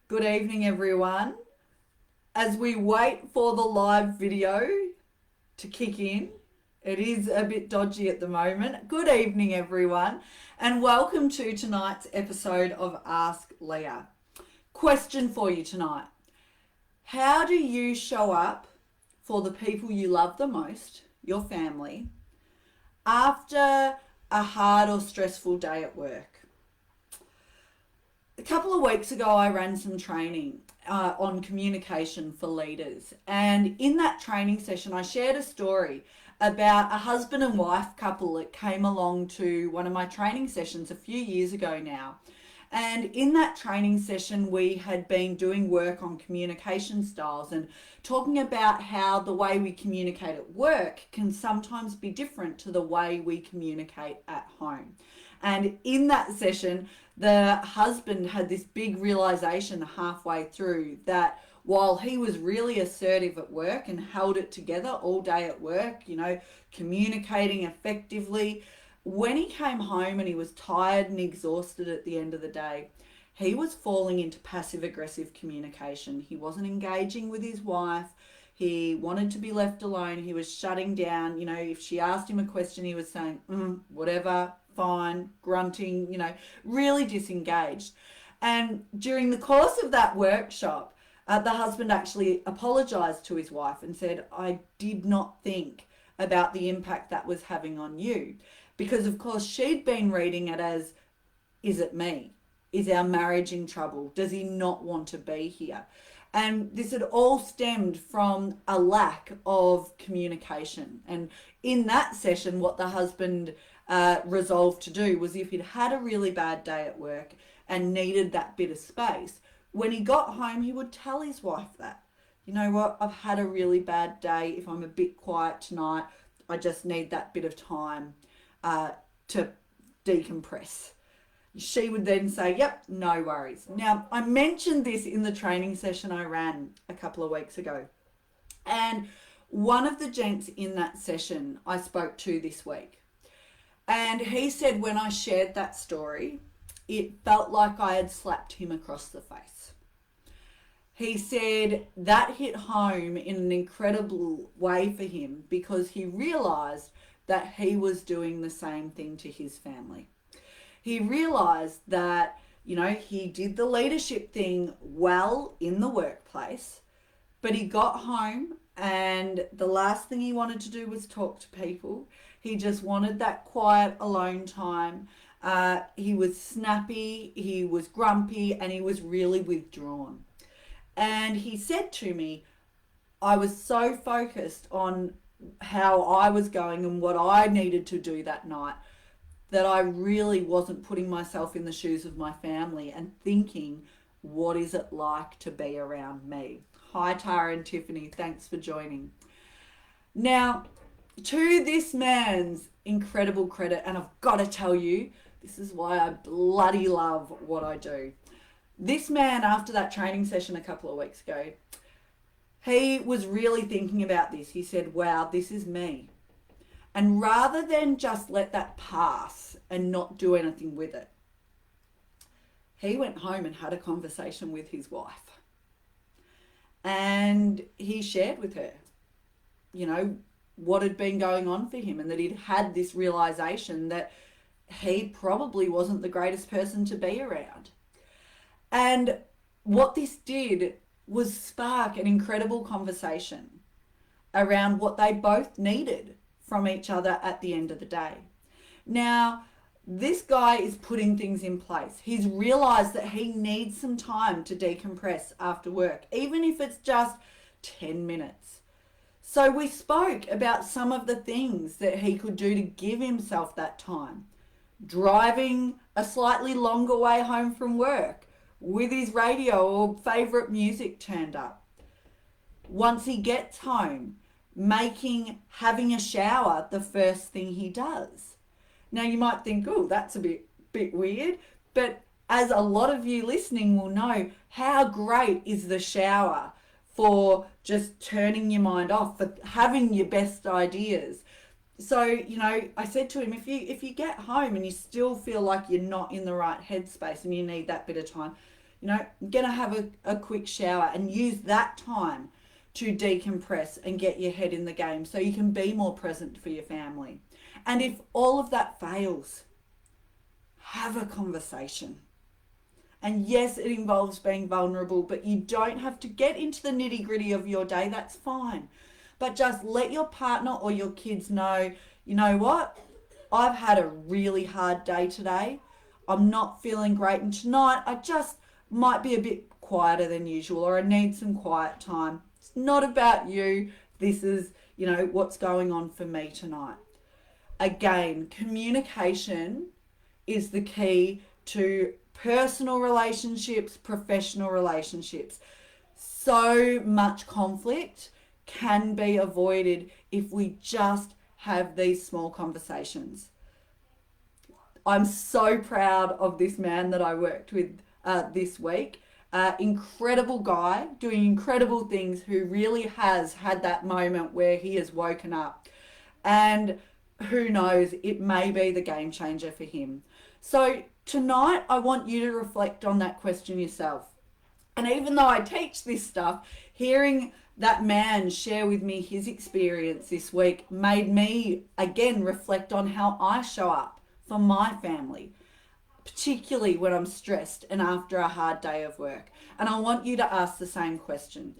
Good evening, everyone. As we wait for the live video to kick in, it is a bit dodgy at the moment. Good evening, everyone, and welcome to tonight's episode of Ask Leah. Question for you tonight. How do you show up for the people you love the most, your family, after a hard or stressful day at work? A couple of weeks ago, I ran some training on communication for leaders. And in that training session, I shared a story about a husband and wife couple that came along to one of my training sessions a few years ago now. And in that training session, we had been doing work on communication styles and talking about how the way we communicate at work can sometimes be different to the way we communicate at home. And in that session, the husband had this big realization halfway through that while he was really assertive at work and held it together all day at work, communicating effectively, when he came home and he was tired and exhausted at the end of the day, he was falling into passive aggressive communication. He wasn't engaging with his wife. He wanted to be left alone. He was shutting down. If she asked him a question, he was saying, whatever, fine, grunting, really disengaged. And during the course of that workshop, the husband actually apologized to his wife and said, I did not think about the impact that was having on you. Because, of course, she'd been reading it as, is it me? Is our marriage in trouble? Does he not want to be here? And this had all stemmed from a lack of communication. And in that session, what the husband resolved to do was, if he'd had a really bad day at work and needed that bit of space, when he got home, he would tell his wife that, you know what, I've had a really bad day. If I'm a bit quiet tonight, I just need that bit of time to decompress. She would then say, yep, no worries. Now, I mentioned this in the training session I ran a couple of weeks ago. And one of the gents in that session I spoke to this week. And he said when I shared that story, it felt like I had slapped him across the face. He said that hit home in an incredible way for him because he realised that he was doing the same thing to his family. He realised that, he did the leadership thing well in the workplace, but he got home and the last thing he wanted to do was talk to people. He just wanted that quiet, alone time. He was snappy, he was grumpy, and he was really withdrawn. And he said to me, I was so focused on how I was going and what I needed to do that night that I really wasn't putting myself in the shoes of my family and thinking, what is it like to be around me? Hi, Tara and Tiffany. Thanks for joining. Now, to this man's incredible credit, and I've got to tell you, this is why I bloody love what I do. This man, after that training session a couple of weeks ago, he was really thinking about this. He said, wow, this is me. And rather than just let that pass and not do anything with it, he went home and had a conversation with his wife. And he shared with her, what had been going on for him and that he'd had this realization that he probably wasn't the greatest person to be around. And what this did was spark an incredible conversation around what they both needed from each other at the end of the day. Now, this guy is putting things in place. He's realized that he needs some time to decompress after work, even if it's just 10 minutes. So we spoke about some of the things that he could do to give himself that time. Driving a slightly longer way home from work with his radio or favourite music turned up. Once he gets home, having a shower the first thing he does. Now you might think, oh, that's a bit weird, but as a lot of you listening will know, how great is the shower for just turning your mind off, for having your best ideas. So, I said to him, if you get home and you still feel like you're not in the right headspace and you need that bit of time, I'm going to have a quick shower, and use that time to decompress and get your head in the game so you can be more present for your family. And if all of that fails, have a conversation. And yes, it involves being vulnerable, but you don't have to get into the nitty gritty of your day. That's fine. But just let your partner or your kids know, you know what? I've had a really hard day today. I'm not feeling great. And tonight I just might be a bit quieter than usual, or I need some quiet time. It's not about you. This is, what's going on for me tonight. Again, communication is the key to personal relationships, professional relationships. So much conflict can be avoided if we just have these small conversations. I'm so proud of this man that I worked with this week. Incredible guy, doing incredible things, who really has had that moment where he has woken up. And who knows, it may be the game changer for him. So tonight, I want you to reflect on that question yourself. And even though I teach this stuff, hearing that man share with me his experience this week made me again reflect on how I show up for my family, particularly when I'm stressed and after a hard day of work. And I want you to ask the same question.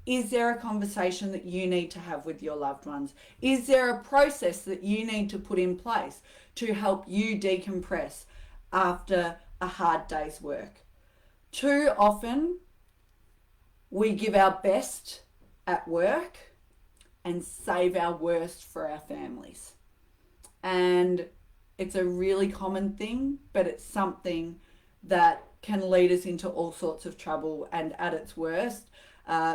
Is there a conversation that you need to have with your loved ones? Is there a process that you need to put in place to help you decompress after a hard day's work? Too often, we give our best at work and save our worst for our families. And it's a really common thing, but it's something that can lead us into all sorts of trouble, and at its worst,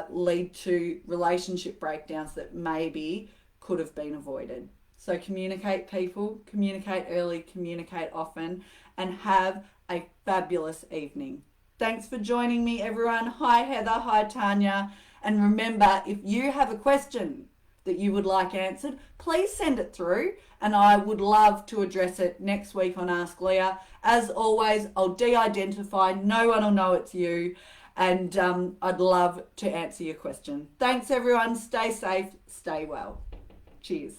lead to relationship breakdowns that maybe could have been avoided. So communicate, people, communicate early, communicate often, and have a fabulous evening. Thanks for joining me, everyone. Hi, Heather. Hi, Tanya. And remember, if you have a question that you would like answered, please send it through, and I would love to address it next week on Ask Leah. As always, I'll de-identify. No one will know it's you, and I'd love to answer your question. Thanks, everyone. Stay safe. Stay well. Cheers.